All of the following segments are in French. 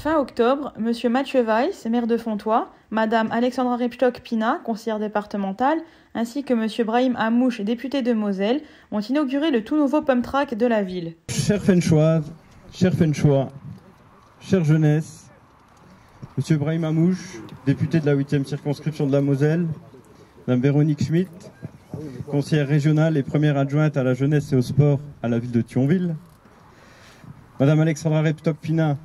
Fin octobre, Monsieur Mathieu Weiss, maire de Fontoy, Madame Alexandra Rebstock-Pina, conseillère départementale, ainsi que Monsieur Brahim Hamouche, député de Moselle, ont inauguré le tout nouveau pump track de la ville. Chers Fenchoises, chers Fenchois, chère jeunesse, Monsieur Brahim Hamouche, député de la 8e circonscription de la Moselle, Madame Véronique Schmitt, conseillère régionale et première adjointe à la jeunesse et au sport à la ville de Thionville, Madame Alexandra Rebstock-Pina,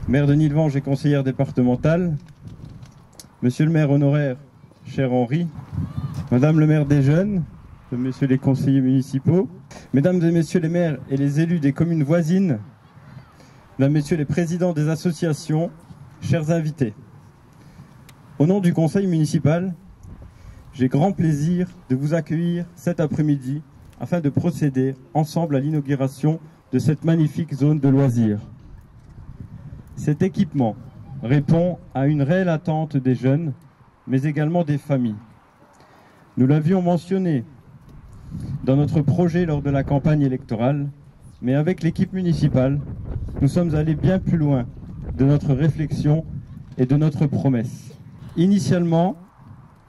maire de Nilvange et conseillère départementale, Monsieur le maire honoraire, cher Henri, Madame le maire des jeunes, Messieurs les conseillers municipaux, Mesdames et Messieurs les maires et les élus des communes voisines, Mesdames, Messieurs les présidents des associations, chers invités. Au nom du conseil municipal, j'ai grand plaisir de vous accueillir cet après-midi afin de procéder ensemble à l'inauguration de cette magnifique zone de loisirs. Cet équipement répond à une réelle attente des jeunes, mais également des familles. Nous l'avions mentionné dans notre projet lors de la campagne électorale, mais avec l'équipe municipale, nous sommes allés bien plus loin de notre réflexion et de notre promesse. Initialement,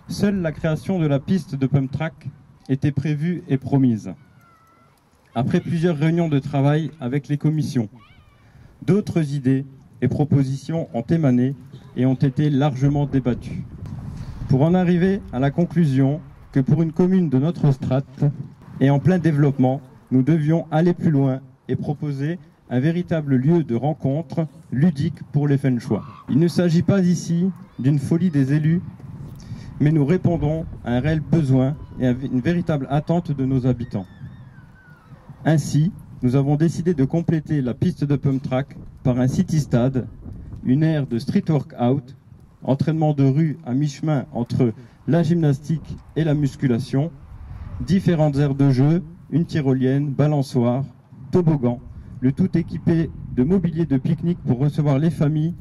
seule la création de la piste de pump track était prévue et promise. Après plusieurs réunions de travail avec les commissions, d'autres idées et propositions ont émané et ont été largement débattues. Pour en arriver à la conclusion que pour une commune de notre strate et en plein développement, nous devions aller plus loin et proposer un véritable lieu de rencontre ludique pour les Fenchois. Il ne s'agit pas ici d'une folie des élus, mais nous répondons à un réel besoin et à une véritable attente de nos habitants. Ainsi, nous avons décidé de compléter la piste de pump track par un city-stade, une aire de street workout, entraînement de rue à mi-chemin entre la gymnastique et la musculation, différentes aires de jeu, une tyrolienne, balançoire, toboggan, le tout équipé de mobilier de pique-nique pour recevoir les familles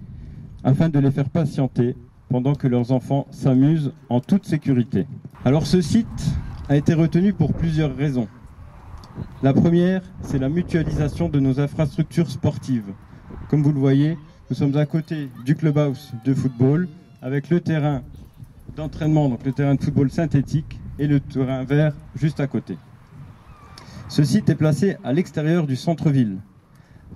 afin de les faire patienter pendant que leurs enfants s'amusent en toute sécurité. Alors ce site a été retenu pour plusieurs raisons. La première, c'est la mutualisation de nos infrastructures sportives. Comme vous le voyez, nous sommes à côté du clubhouse de football avec le terrain d'entraînement, donc le terrain de football synthétique et le terrain vert juste à côté. Ce site est placé à l'extérieur du centre-ville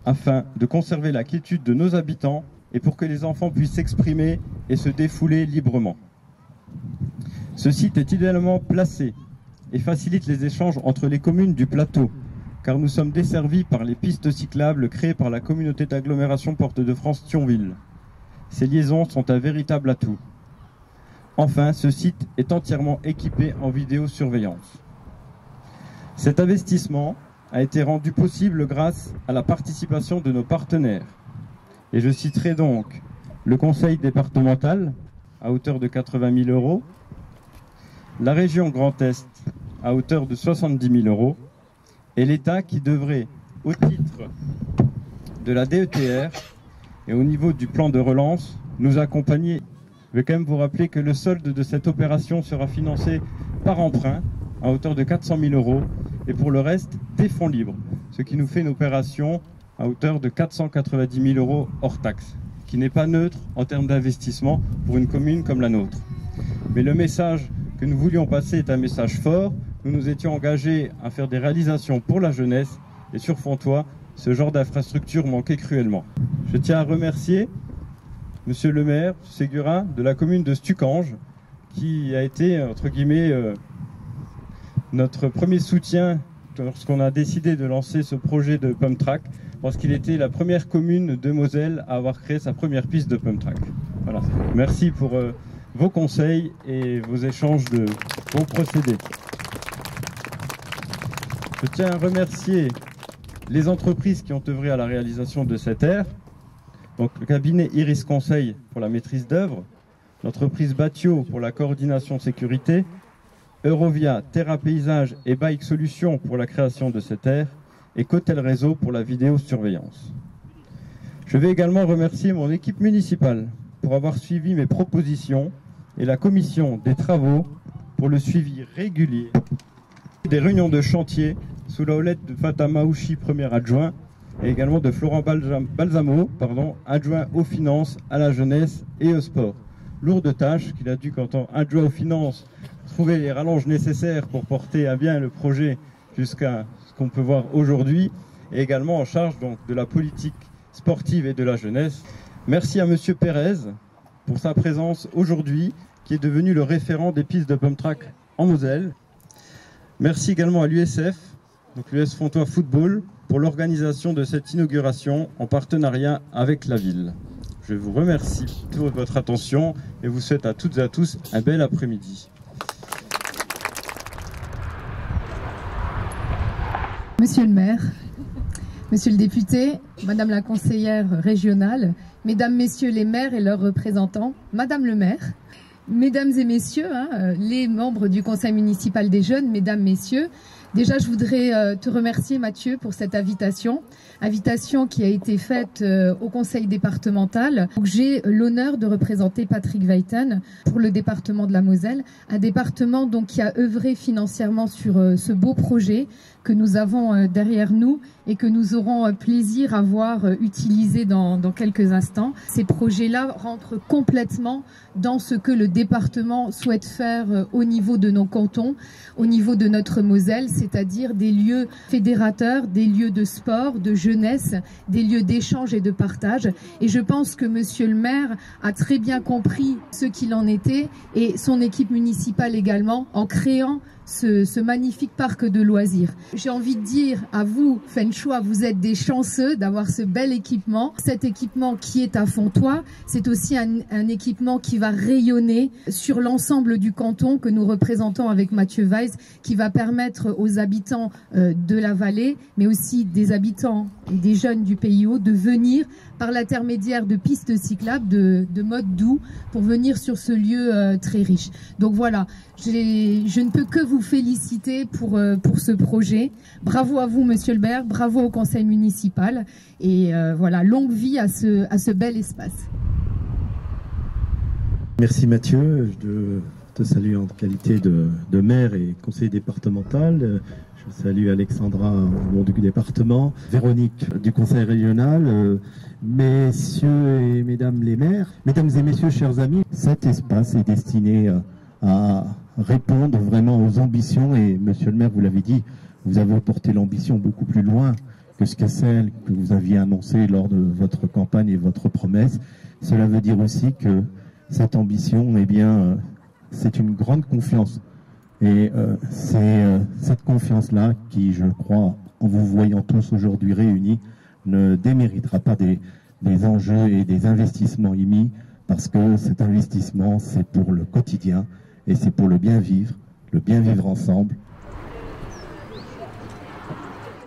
afin de conserver la quiétude de nos habitants et pour que les enfants puissent s'exprimer et se défouler librement. Ce site est idéalement placé et facilite les échanges entre les communes du plateau, car nous sommes desservis par les pistes cyclables créées par la communauté d'agglomération Porte de France-Thionville. Ces liaisons sont un véritable atout. Enfin, ce site est entièrement équipé en vidéosurveillance. Cet investissement a été rendu possible grâce à la participation de nos partenaires. Et je citerai donc le conseil départemental à hauteur de 80 000 €, la région Grand Est à hauteur de 70 000 € et l'État qui devrait, au titre de la DETR et au niveau du plan de relance, nous accompagner. Je vais quand même vous rappeler que le solde de cette opération sera financé par emprunt à hauteur de 400 000 € et pour le reste des fonds libres, ce qui nous fait une opération à hauteur de 490 000 € hors taxe, qui n'est pas neutre en termes d'investissement pour une commune comme la nôtre. Mais le message que nous voulions passer est un message fort. Nous nous étions engagés à faire des réalisations pour la jeunesse et sur Fontoy, ce genre d'infrastructure manquait cruellement. Je tiens à remercier Monsieur le maire Ségura de la commune de Stucange qui a été, entre guillemets, notre premier soutien lorsqu'on a décidé de lancer ce projet de pump track, parce qu'il était la première commune de Moselle à avoir créé sa première piste de pump track. Voilà. Merci pour vos conseils et vos échanges de bons procédés. Je tiens à remercier les entreprises qui ont œuvré à la réalisation de cette aire. Donc le cabinet Iris Conseil pour la maîtrise d'œuvre, l'entreprise Batio pour la coordination sécurité, Eurovia, Terra Paysage et Bike Solutions pour la création de cette aire et Cotel Réseau pour la vidéosurveillance. Je vais également remercier mon équipe municipale pour avoir suivi mes propositions et la commission des travaux pour le suivi régulier des réunions de chantier sous la houlette de Fatama Ouchi, premier adjoint, et également de Florent Balsamo, adjoint aux finances, à la jeunesse et au sport. Lourde tâche qu'il a dû, qu'en tant qu'adjoint aux finances, trouver les rallonges nécessaires pour porter à bien le projet jusqu'à ce qu'on peut voir aujourd'hui, et également en charge donc de la politique sportive et de la jeunesse. Merci à Monsieur Pérez pour sa présence aujourd'hui, qui est devenu le référent des pistes de pump track en Moselle. Merci également à l'USF, donc l'US Fontois Football, pour l'organisation de cette inauguration en partenariat avec la ville. Je vous remercie pour votre attention et vous souhaite à toutes et à tous un bel après-midi. Monsieur le maire, monsieur le député, madame la conseillère régionale, mesdames, messieurs les maires et leurs représentants, madame le maire, mesdames et messieurs, les membres du conseil municipal des jeunes, mesdames, messieurs, déjà je voudrais te remercier Mathieu pour cette invitation qui a été faite au conseil départemental. J'ai l'honneur de représenter Patrick Weiten pour le département de la Moselle, un département donc qui a œuvré financièrement sur ce beau projet que nous avons derrière nous et que nous aurons plaisir à voir utilisé dans quelques instants. Ces projets-là rentrent complètement dans ce que le département souhaite faire au niveau de nos cantons, au niveau de notre Moselle, c'est-à-dire des lieux fédérateurs, des lieux de sport, de jeunesse, des lieux d'échange et de partage. Et je pense que monsieur le maire a très bien compris ce qu'il en était et son équipe municipale également en créant ce magnifique parc de loisirs. J'ai envie de dire à vous, Fenchois, vous êtes des chanceux d'avoir ce bel équipement. Cet équipement qui est à Fontois, c'est aussi un équipement qui va rayonner sur l'ensemble du canton que nous représentons avec Mathieu Weiss, qui va permettre aux habitants de la vallée, mais aussi des habitants et des jeunes du Pays Haut de venir par l'intermédiaire de pistes cyclables, de modes doux, pour venir sur ce lieu très riche. Donc voilà, je ne peux que vous féliciter pour ce projet. Bravo à vous, monsieur le maire, bravo au conseil municipal, et voilà, longue vie à ce bel espace. Merci Mathieu, je te salue en qualité de maire et conseiller départemental. Je salue Alexandra au nom du département, Véronique du conseil régional, messieurs et mesdames les maires, mesdames et messieurs, chers amis. Cet espace est destiné à répondre vraiment aux ambitions, et monsieur le maire, vous l'avez dit, vous avez porté l'ambition beaucoup plus loin que ce que celle que vous aviez annoncée lors de votre campagne et votre promesse. Cela veut dire aussi que cette ambition, eh bien, c'est une grande confiance. Et c'est cette confiance-là qui, je crois, en vous voyant tous aujourd'hui réunis, ne déméritera pas des enjeux et des investissements émis, parce que cet investissement, c'est pour le quotidien et c'est pour le bien vivre ensemble.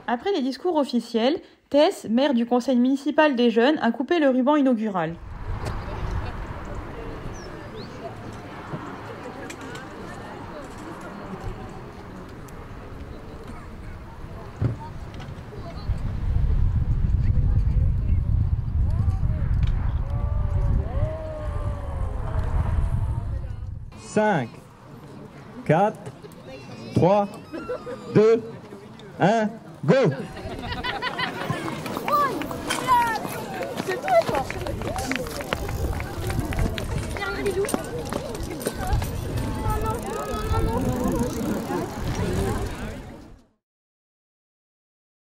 Après les discours officiels, Tess, maire du conseil municipal des jeunes, a coupé le ruban inaugural. Cinq, 4, 3, 2, 1, go! C'est toi,